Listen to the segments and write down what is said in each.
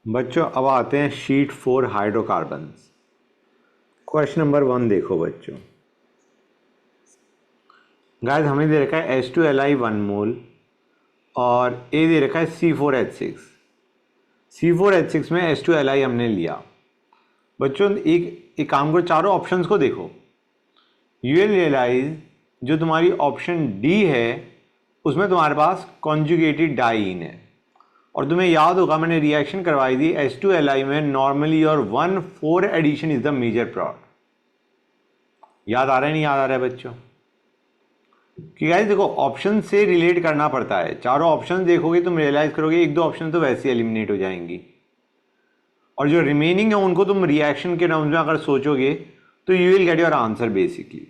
बच्चों अब आते हैं शीट 4 हाइड्रोकार्बन्स। क्वेश्चन नंबर 1 देखो बच्चों। गाइस हमें दे रखा है H2Li 1 मोल और ए दे रखा है C4H6। C4H6 में H2Li हमने लिया। बच्चों एक काम करो, चारों ऑप्शंस को देखो। यू विल रियलाइज जो तुम्हारी ऑप्शन डी है उसमें तुम्हारे पास कॉन्जुगेटेड डाइईन है और तुम्हें याद होगा मैंने रिएक्शन करवाई थी H2Li में नॉर्मली और 1,4 addition is the major product. याद आ रहा है नहीं याद आ रहा है बच्चों? कि गाइस देखो ऑप्शन से रिलेट करना पड़ता है। चारों ऑप्शन देखोगे तुम रियलाइज करोगे एक दो ऑप्शन तो वैसे एलिमिनेट हो जाएंगी और जो रिमेनिंग है उनको तुम रिएक्शन के टर्म्स में अगर सोचोगे तो you will get your answer basically.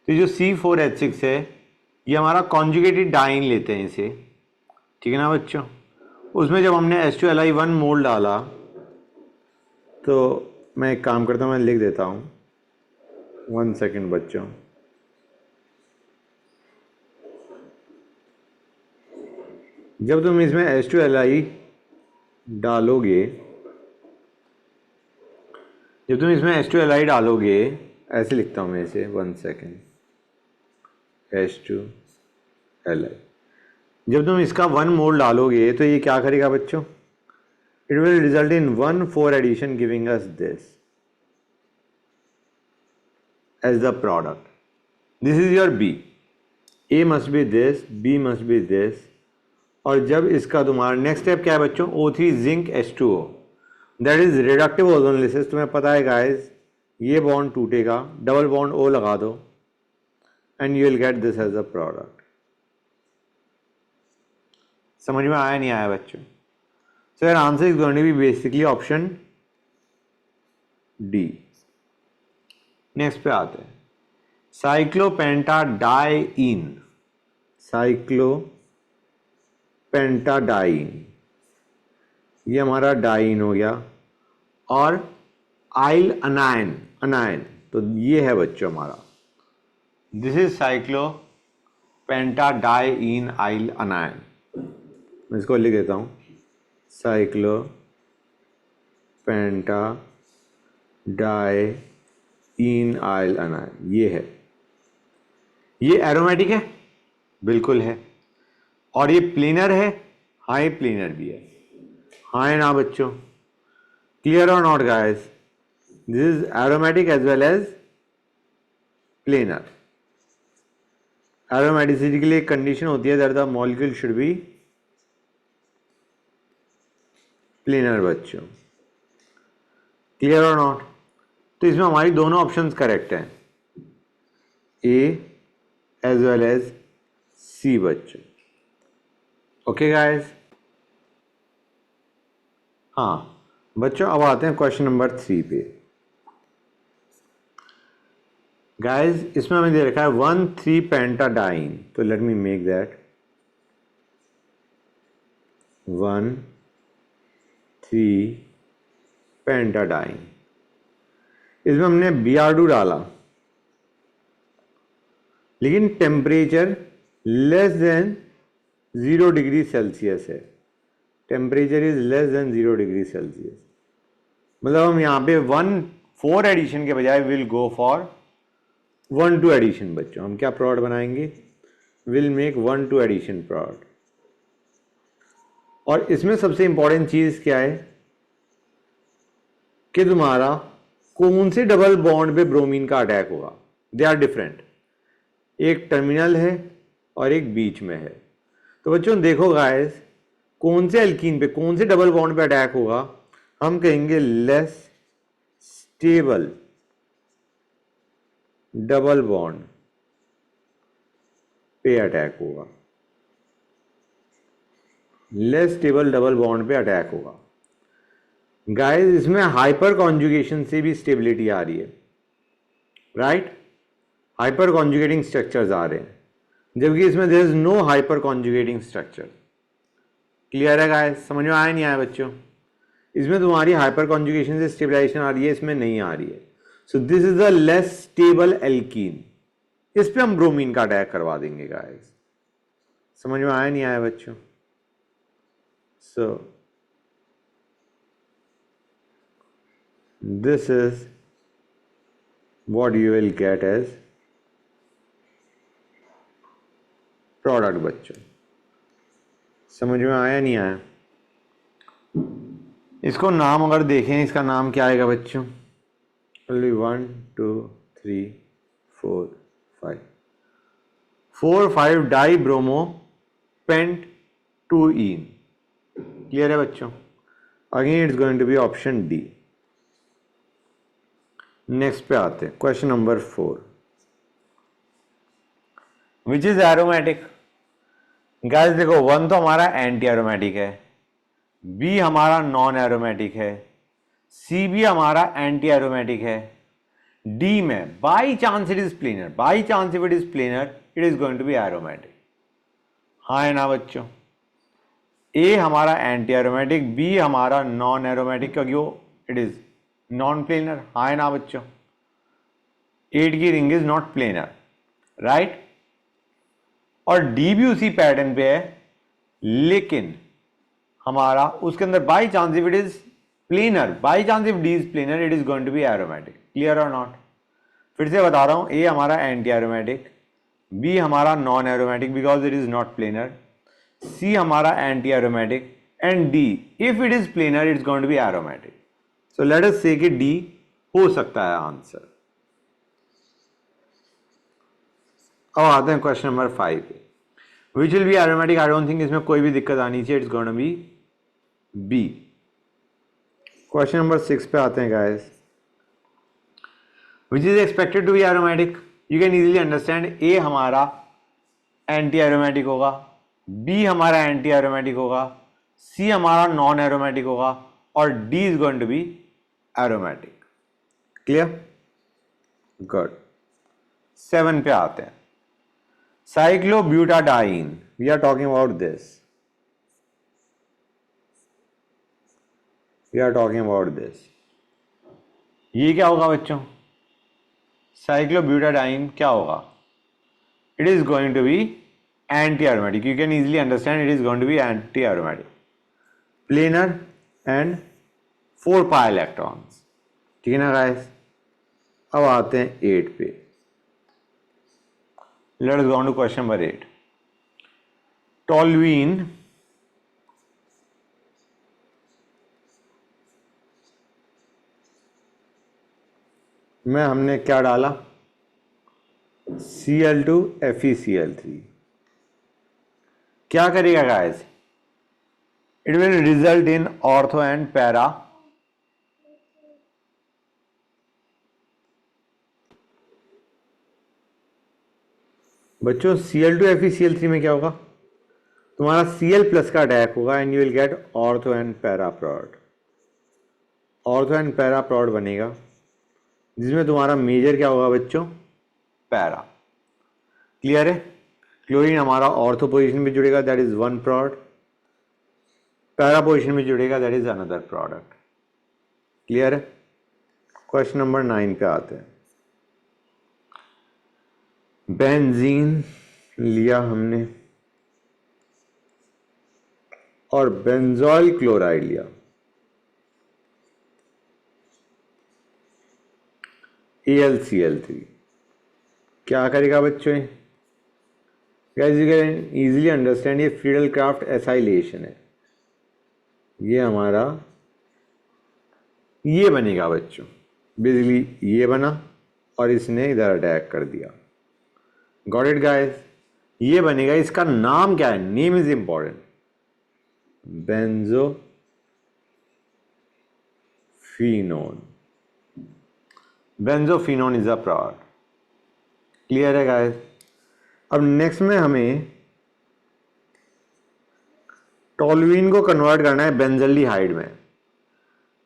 तो जो C4H6 है ये हमारा कॉन्जुगेटेड डाइन लेते हैं इसे, ठीक है ना बच्चों। उसमें जब हमने H2Li 1 मोल डाला तो मैं एक काम करता हूँ, मैं लिख देता हूँ 1 सेकेंड बच्चों। जब तुम इसमें H2Li डालोगे, जब तुम इसमें H2Li डालोगे, ऐसे लिखता हूँ मैं इसे 1 सेकेंड H2Li। जब तुम इसका 1 मोल डालोगे तो ये क्या करेगा बच्चों? It will result in 1,4 addition giving us this as the product. This is your B। A must be this, B must be this. और जब इसका तुम्हारा नेक्स्ट स्टेप क्या है बच्चों? O3 zinc H2O, that is reductive ozonolysis. तुम्हें पता है गाइस ये बॉन्ड टूटेगा, डबल बॉन्ड O लगा दो and you will get this as a product. समझ में आया नहीं आया बच्चों? So your answer is going to be basically option D. Next पे आते हैं साइक्लोपेंटाडाइईन। साइक्लोपेंटाडाइईन ये हमारा डाइईन हो गया और आइल अनायन, अनायन तो ये है बच्चों हमारा, दिस इज साइक्लोपेंटाडाइईन आइल अनायन। मैं इसको लिख देता हूँ साइक्लोपेंटाडाइईन आइल अनायन। ये है, ये एरोमेटिक है, बिल्कुल है। और ये प्लेनर है, हाँ ये प्लेनर भी है, हाँ है ना बच्चों? क्लियर और not guys? This is aromatic as well as planar. Aromaticity के लिए एक कंडीशन होती है that the molecule should be planar बच्चों। क्लियर और नॉट? तो इसमें हमारी दोनों ऑप्शंस करेक्ट हैं, A as well as C बच्चों। Okay guys? हाँ बच्चों अब आते हैं क्वेश्चन नंबर 3 पे। गाइस इसमें हमें दे रखा है 1,3 पेंटाडाइन, तो let me make that 1,3 pentadiene. इसमें हमने Br2 डाला लेकिन temperature less than 0 degree Celsius है। Temperature is less than 0 degree Celsius, मतलब हम यहाँ पे 1,4 एडिशन के बजाय विल गो फॉर 1,2 एडिशन बच्चों। हम क्या प्रोडक्ट बनाएंगे? Will make 1,2 addition product. और इसमें सबसे इंपॉर्टेंट चीज क्या है कि तुम्हारा कौन से डबल बॉन्ड पे ब्रोमीन का अटैक होगा। दे आर डिफरेंट, एक टर्मिनल है और एक बीच में है। तो बच्चों देखो गाइस कौन से एल्कीन पे, कौन से डबल बॉन्ड पे अटैक होगा? हम कहेंगे लेस स्टेबल डबल बॉन्ड पे अटैक होगा, लेस स्टेबल डबल बॉन्ड पे अटैक होगा। गाइस इसमें हाइपर कॉन्जुगेशन से भी स्टेबिलिटी आ रही है, राइट? हाइपर कॉन्जुगेटिंग स्ट्रक्चर्स आ रहे हैं, जबकि इसमें there is no hyper conjugating structure. Clear है गाइस? समझ में आया नहीं आया बच्चों? इसमें तुम्हारी हाइपर कॉन्जुगेशन से स्टेबलाइजेशन आ रही है, इसमें नहीं आ रही है। So this is the less stable alkene. इस पे हम ब्रोमीन का अटैक करवा देंगे गाइस। समझ में आया नहीं आया बच्चों? सो this is what you will get as product. बच्चों समझ में आया नहीं आया? इसको नाम अगर देखें, इसका नाम क्या आएगा बच्चों? Only 1 2 3 4 5 4 5 di bromo pent 2 ene. Clear है बच्चों? Again it's going to be option D. Next पे आते हैं, question number 4। Which is aromatic? Guys देखो, 1 तो हमारा एंटी एरोमेटिक है, बी हमारा नॉन एरोमेटिक है, सी भी हमारा एंटी एरोमेटिक है, डी में by chance it is planar, by chance if it is planar it is going to be aromatic. हाँ है ना बच्चों? ए हमारा एंटी एरोमेटिक, बी हमारा नॉन एरोमेटिक, क्योंकि वो इट इज नॉन प्लेनर। हाँ है ना बच्चों? 8 की ring is not planar, right? और डी भी उसी पैटर्न पे है, लेकिन हमारा उसके अंदर by chance if it is planar, by chance if D is planar it is going to be aromatic. Clear और नॉट? फिर से बता रहा हूं, ए हमारा एंटी एरोमेटिक, बी हमारा non aromatic because it is not planar, C हमारा anti aromatic, and D if it is planar it's going to be aromatic. So let us say कि डी हो सकता है आंसर। अब आते हैं क्वेश्चन नंबर 5 पे। Which will be aromatic? I don't think इसमें कोई भी दिक्कत आनी चाहिए, it's going to be B. Question number 6 पे आते हैं guys. Which is expected to be aromatic? You can easily understand, A हमारा एंटी एरोमेटिक होगा, बी हमारा एंटी एरोमेटिक होगा, सी हमारा नॉन एरोमेटिक होगा, और D is going to be aromatic. Clear? Good. 7 पे आते हैं। Cyclobutadiene, we are talking about this, we are talking about this. ये क्या होगा बच्चों? साइक्लोब्यूटाडाइन क्या होगा? It is going to be anti aromatic. You can easily understand, it is going to be anti aromatic, planar and 4 pi electrons. ठीक है ना guys? अब आते हैं 8 पे। Let's go on to question number 8। Toluene में हमने क्या डाला? Cl2 FeCl3। क्या करेगा guys? It will result in ortho and para बच्चों। Cl2 FeCl3 में क्या होगा? तुम्हारा Cl प्लस का अटैक होगा and you will gate ortho and para product. Ortho and para product बनेगा जिसमें तुम्हारा मेजर क्या होगा बच्चों? पैरा। क्लियर है? क्लोरीन हमारा ऑर्थो पोजीशन में जुड़ेगा, that is 1 product, para position में जुड़ेगा, that is another product. Clear है? क्वेश्चन नंबर 9 पे आते हैं। बेंजीन लिया हमने और बेंजोइल क्लोराइड लिया, AlCl3। क्या करेगा बच्चों? Guys you can easily understand, ये फ्रीडल क्राफ्ट एसाइलेशन है। ये हमारा ये बनेगा बच्चों, बेसिकली ये बना और इसने इधर अटैक कर दिया। Got it guys? ये बनेगा, इसका नाम क्या है? Name is important, benzophenone. Benzophenone is a product. Clear है गाइस? अब नेक्स्ट में हमें टोल्यूइन को कन्वर्ट करना है बेंजल्डिहाइड में।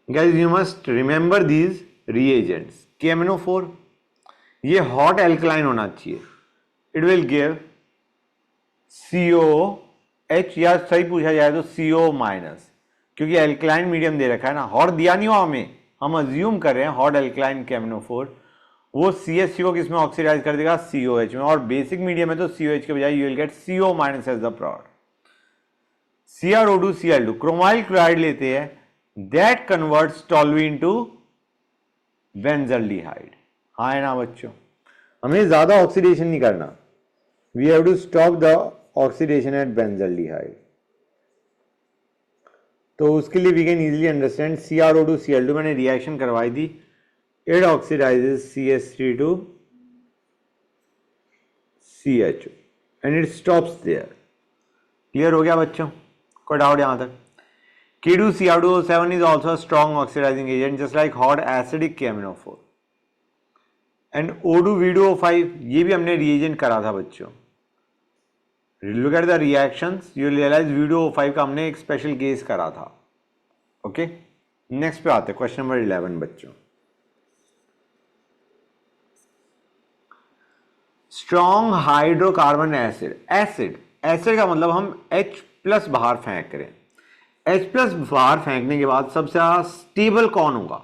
Guys you must remember these reagents. KMnO4 ये हॉट एल्कलाइन होना चाहिए, इट विल गिव COH, या सही पूछा जाए तो CO माइनस, क्योंकि एल्कलाइन मीडियम दे रखा है ना, हॉट दिया नहीं हो हमें, हम अज्यूम कर रहे हैं हॉट एल्कलाइन KMnO4, वो CH3 को किसमें ऑक्सीडाइज कर देगा? COH में, और बेसिक मीडियम है तो COH के बजाय you will get CO minus as the product. CrO2 Cl2 chromyl chloride लेते हैं, that converts toluene to benzaldehyde. हाँ है ना बच्चों, हमें ज़्यादा ऑक्सीडेशन नहीं करना, we have to stop the oxidation at benzaldehyde. तो उसके लिए we can easily understand CrO2 Cl2 मैंने रिएक्शन करवाई थी, it oxidizes CH3 to CHO and it stops there. Clear हो गया बच्चों, कोई डाउट यहाँ तक? K2Cr2O7 is also a strong oxidizing agent just like hot acidic KMnO4 and O2V2O5, ये भी हमने रिएजेंट करा था बच्चों। Look at the reactions, you realize V2O5 का हमने एक स्पेशल केस करा था। ओके, नेक्स्ट पे आते हैं, क्वेश्चन नंबर 11 बच्चों। स्ट्रॉन्ग हाइड्रोकार्बन एसिड, एसिड का मतलब हम H+ बाहर फेंक रहे हैं। H+ बाहर फेंकने के बाद सबसे ज्यादा स्टेबल कौन होगा?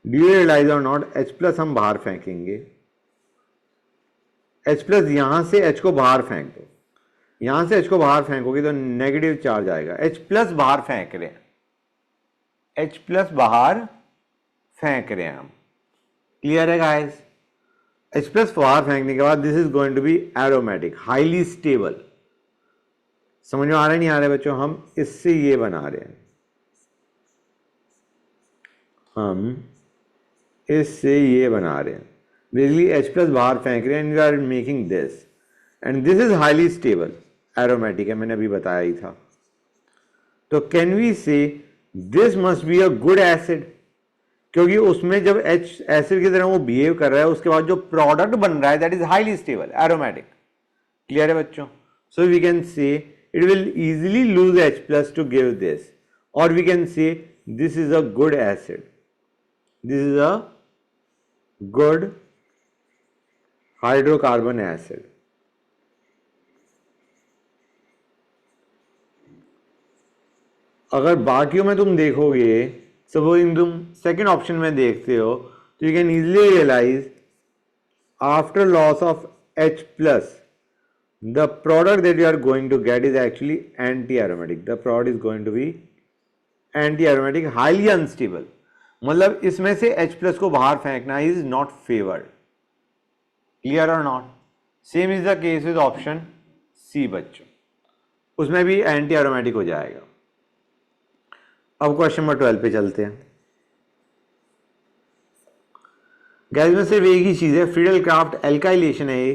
डू यू रियलाइज और नॉट? H+ हम बाहर फेंकेंगे, H+ यहां से H को बाहर फेंक दो, यहां से H को बाहर फेंकोगे तो नेगेटिव चार्ज आएगा। H+ बाहर फेंक रहे हैं, H+ बाहर फेंक रहे हैं हम। क्लियर है गाइस? H+ बाहर फेंकने के बाद this is going to be aromatic, highly stable. समझ में आ रहा है नहीं आ रहा है बच्चों? हम इससे ये बना रहे हैं, हम इससे ये बना रहे हैं, बेसिकली H+ बाहर फेंक रहे हैं and we are making this, and this is highly stable, aromatic है, मैंने अभी बताया ही था। तो can we say this must be a good acid, क्योंकि उसमें जब H एसिड की तरह वो बिहेव कर रहा है, उसके बाद जो प्रोडक्ट बन रहा है that is highly stable, aromatic. Clear है बच्चों? So we can say it will easily lose H+ to give this, or we can say this is a good acid, this is a good hydrocarbon acid। अगर बाकियों में तुम देखोगे, supposing तुम second option में देखते हो, तो you can easily realize after loss of H+, the product that you are going to get is actually anti-aromatic. The product is going to be anti-aromatic, highly unstable। मतलब इसमें से H+ को बाहर फेंकना is not favored। Clear or not? Same is the case with option C बच्चों, उसमें भी anti-aromatic हो जाएगा। अब क्वेश्चन नंबर 12 पे चलते हैं। गैस में सिर्फ एक ही चीज है, फ्रीडल क्राफ्ट एल्काइलेशन है ये।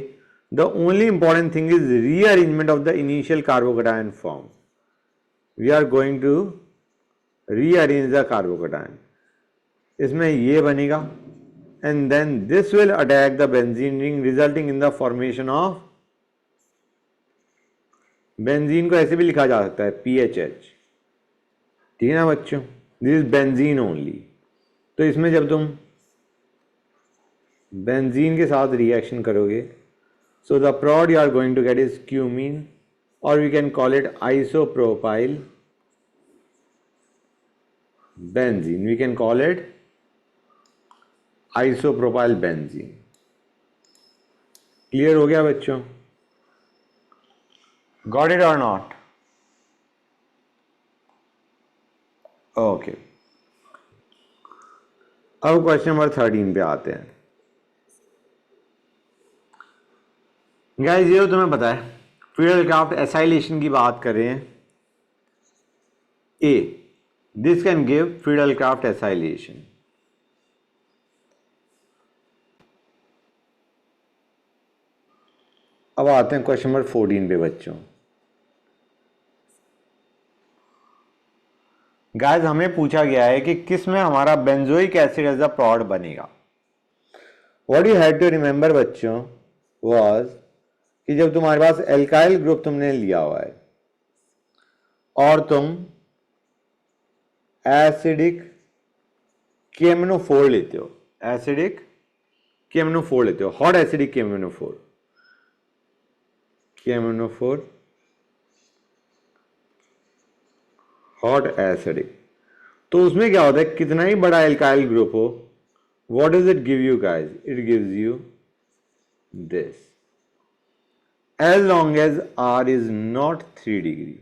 The only important thing is rearrangement of the initial carbocation form. We are going to rearrange the carbocation. इसमें ये बनेगा and then this will attack the benzene ring resulting in the formation of, benzene को ऐसे भी लिखा जा सकता है PHH, ठीक है ना बच्चों? This is benzene only. तो इसमें जब तुम बेंजीन के साथ रिएक्शन करोगे, so the product you are going to get is cumene, or we can call it isopropyl benzene, we can call it isopropyl benzene। Clear हो गया बच्चों? गॉट इट और नॉट? ओके, अब क्वेश्चन नंबर 13 पे आते हैं। Guys ये तो तुम्हें पता है, फ्रीडल क्राफ्ट एसाइलेशन की बात कर रहे हैं। A, this can give Friedel Crafts acylation. अब आते हैं क्वेश्चन नंबर 14 पे बच्चों। गाइस हमें पूछा गया है कि किस में हमारा benzoic acid as a product बनेगा। What you had to remember बच्चों वाज कि जब तुम्हारे पास एल्काइल ग्रुप तुमने लिया हुआ है और तुम एसिडिक KMnO4 लेते हो, एसिडिक KMnO4 लेते हो, hot acidic KMnO4, hot acidic, तो उसमें क्या होता है, कितना ही बड़ा एल्काइल ग्रुप हो, what does it give you guys? It gives you this, as long as R is not 3 degree,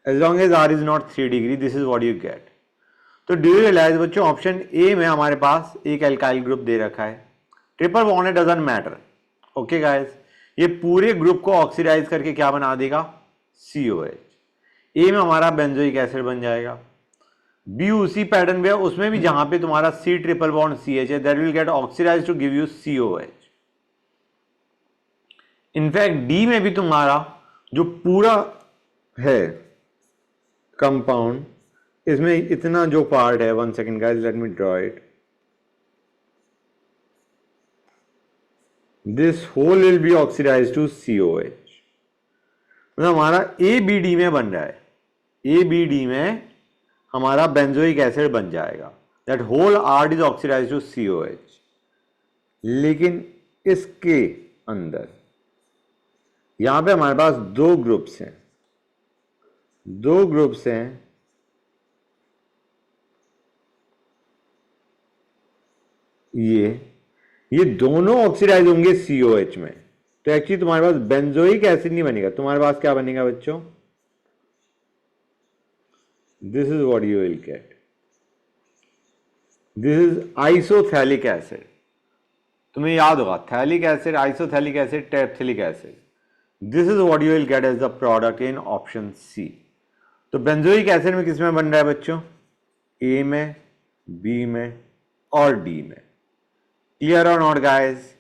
as long as R is not 3 degree, this is what you get। तो do you realise बच्चों option A में हमारे पास एक alkyl group दे रखा है, triple bond it doesn't matter. Okay guys, ये पूरे group को ऑक्सीडाइज करके क्या बना देगा, COH। ए में हमारा बेंजोइक एसिड बन जाएगा। बी उसी पैटर्न पे, उसमें भी जहां पे तुम्हारा C ट्रिपल बॉन्ड CH है, that will get oxidize to give you COH। In fact D में भी तुम्हारा जो पूरा है कंपाउंड, इसमें इतना जो पार्ट है, 1 second guys let me draw it, this whole will be oxidize to COH। मतलब हमारा ABD में बन रहा है, ABD में हमारा बेंजोइक एसिड बन जाएगा, that whole part is oxidize to COH। लेकिन इसके अंदर यहां पे हमारे पास दो ग्रुप्स हैं, ये दोनों ऑक्सीडाइज होंगे COH में। तो एक्चुअली तुम्हारे पास बेंजोइक एसिड नहीं बनेगा, तुम्हारे पास क्या बनेगा बच्चों, this is what you will get, this is isophthalic acid. तुम्हें याद होगा phthalic acid, isophthalic acid, terephthalic acid, this is what you will get as the product in option C. तो बेंजोइक एसिड में किस में बन रहा है बच्चों, ए में, बी में और डी में। क्लियर और नॉट गाइस?